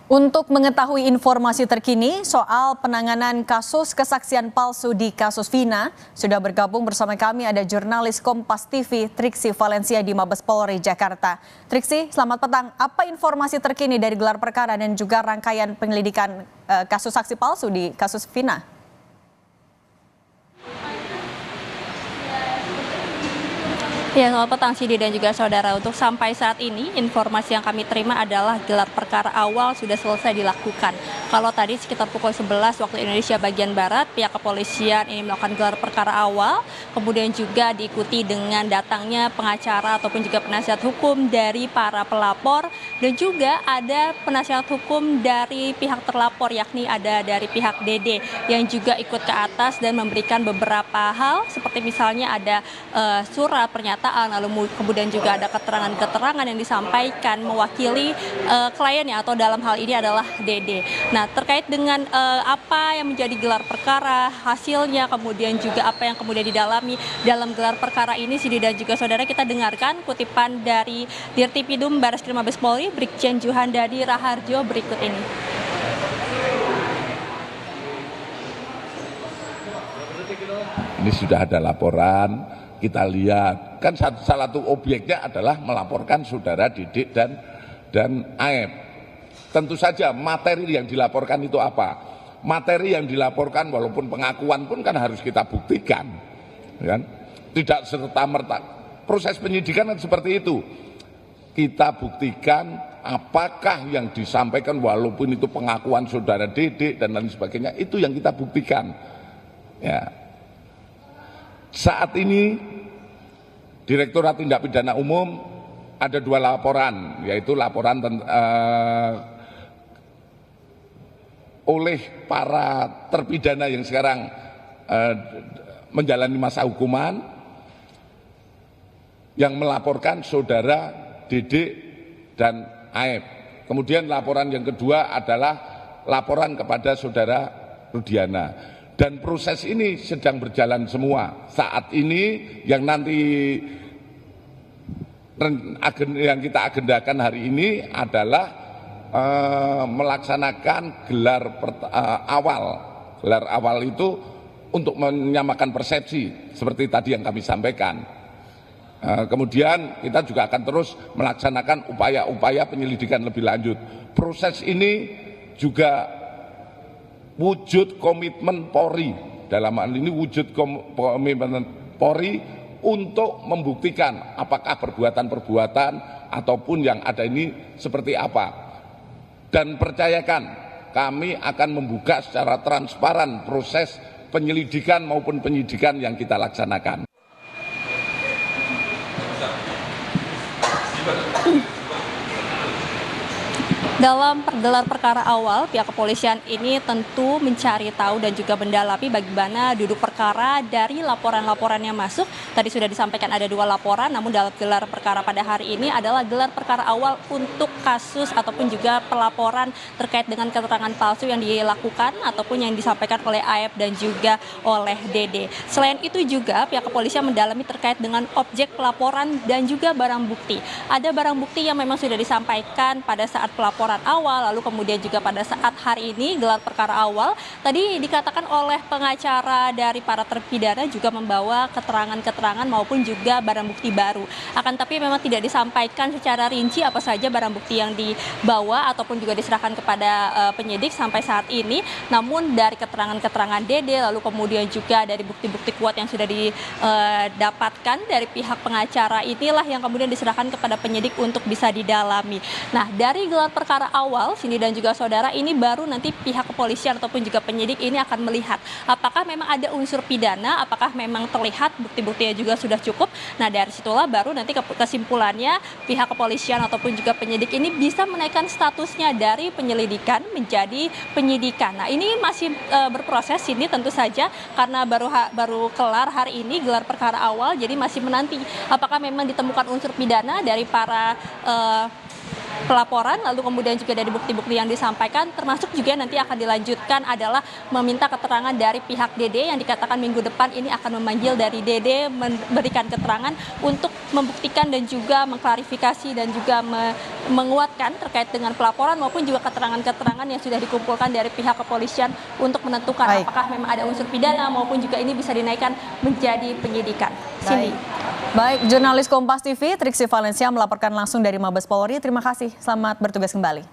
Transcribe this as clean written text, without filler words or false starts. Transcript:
Untuk mengetahui informasi terkini soal penanganan kasus kesaksian palsu di kasus Vina, sudah bergabung bersama kami ada jurnalis Kompas TV Triksi Valencia di Mabes Polri Jakarta. Triksi, selamat petang. Apa informasi terkini dari gelar perkara dan juga rangkaian penyelidikan kasus saksi palsu di kasus Vina? Ya, selamat petang Sidi dan juga saudara. Untuk sampai saat ini, informasi yang kami terima adalah gelar perkara awal sudah selesai dilakukan. Kalau tadi sekitar pukul 11 waktu Indonesia bagian Barat, pihak kepolisian ini melakukan gelar perkara awal, kemudian juga diikuti dengan datangnya pengacara ataupun juga penasihat hukum dari para pelapor, dan juga ada penasihat hukum dari pihak terlapor, yakni ada dari pihak DD yang juga ikut ke atas dan memberikan beberapa hal, seperti misalnya ada surat pernyataan, lalu kemudian juga ada keterangan-keterangan yang disampaikan mewakili kliennya atau dalam hal ini adalah DD. Nah, terkait dengan apa yang menjadi gelar perkara, hasilnya, kemudian juga apa yang kemudian didalami dalam gelar perkara ini, Sidi dan juga saudara, kita dengarkan kutipan dari Dirtipidum Barreskrim Mabes Polri, Brigjen Juhandadi Raharjo berikut ini. Ini sudah ada laporan. Kita lihat, kan salah satu objeknya adalah melaporkan saudara Didik dan Aep. Tentu saja materi yang dilaporkan itu apa? Materi yang dilaporkan walaupun pengakuan pun kan harus kita buktikan. Kan? Tidak serta-merta. Proses penyidikan kan seperti itu. Kita buktikan apakah yang disampaikan walaupun itu pengakuan saudara Didik dan lain sebagainya, itu yang kita buktikan. Ya. Saat ini Direktorat Tindak Pidana Umum ada 2 laporan, yaitu laporan oleh para terpidana yang sekarang menjalani masa hukuman, yang melaporkan saudara Didik dan Aep. Kemudian laporan yang kedua adalah laporan kepada saudara Rudiana. Dan proses ini sedang berjalan semua. Saat ini yang nanti yang kita agendakan hari ini adalah melaksanakan gelar awal. Gelar awal itu untuk menyamakan persepsi seperti tadi yang kami sampaikan. Kemudian kita juga akan terus melaksanakan upaya-upaya penyelidikan lebih lanjut. Proses ini juga wujud komitmen Polri, dalam hal ini wujud komitmen Polri untuk membuktikan apakah perbuatan-perbuatan ataupun yang ada ini seperti apa. Dan percayakan, kami akan membuka secara transparan proses penyelidikan maupun penyidikan yang kita laksanakan. Dalam gelar perkara awal, pihak kepolisian ini tentu mencari tahu dan juga mendalami bagaimana duduk perkara dari laporan-laporan yang masuk. Tadi sudah disampaikan ada 2 laporan, namun dalam gelar perkara pada hari ini adalah gelar perkara awal untuk kasus ataupun juga pelaporan terkait dengan keterangan palsu yang dilakukan ataupun yang disampaikan oleh Aep dan juga oleh DD. Selain itu juga pihak kepolisian mendalami terkait dengan objek pelaporan dan juga barang bukti. Ada barang bukti yang memang sudah disampaikan pada saat pelaporan awal, lalu kemudian juga pada saat hari ini gelar perkara awal tadi dikatakan oleh pengacara dari para terpidana juga membawa keterangan-keterangan maupun juga barang bukti baru. Akan tapi memang tidak disampaikan secara rinci apa saja barang bukti yang dibawa ataupun juga diserahkan kepada penyidik sampai saat ini. Namun dari keterangan-keterangan DD, lalu kemudian juga dari bukti-bukti kuat yang sudah didapatkan dari pihak pengacara, inilah yang kemudian diserahkan kepada penyidik untuk bisa didalami. Nah, dari gelar perkara awal, Cindy dan juga saudara, ini baru nanti pihak kepolisian ataupun juga penyidik ini akan melihat apakah memang ada unsur pidana, apakah memang terlihat bukti-buktinya juga sudah cukup. Nah, dari situlah baru nanti kesimpulannya pihak kepolisian ataupun juga penyidik ini bisa menaikkan statusnya dari penyelidikan menjadi penyidikan. Nah, ini masih berproses ini tentu saja karena baru kelar hari ini gelar perkara awal, jadi masih menanti apakah memang ditemukan unsur pidana dari para pelaporan, lalu kemudian juga dari bukti-bukti yang disampaikan, termasuk juga nanti akan dilanjutkan adalah meminta keterangan dari pihak DD yang dikatakan minggu depan ini akan memanggil dari DD memberikan keterangan untuk membuktikan dan juga mengklarifikasi dan juga menguatkan terkait dengan pelaporan maupun juga keterangan-keterangan yang sudah dikumpulkan dari pihak kepolisian untuk menentukan apakah memang ada unsur pidana maupun juga ini bisa dinaikkan menjadi penyidikan. Cindy. Baik, jurnalis Kompas TV Triksi Valencia melaporkan langsung dari Mabes Polri. Terima kasih, selamat bertugas kembali.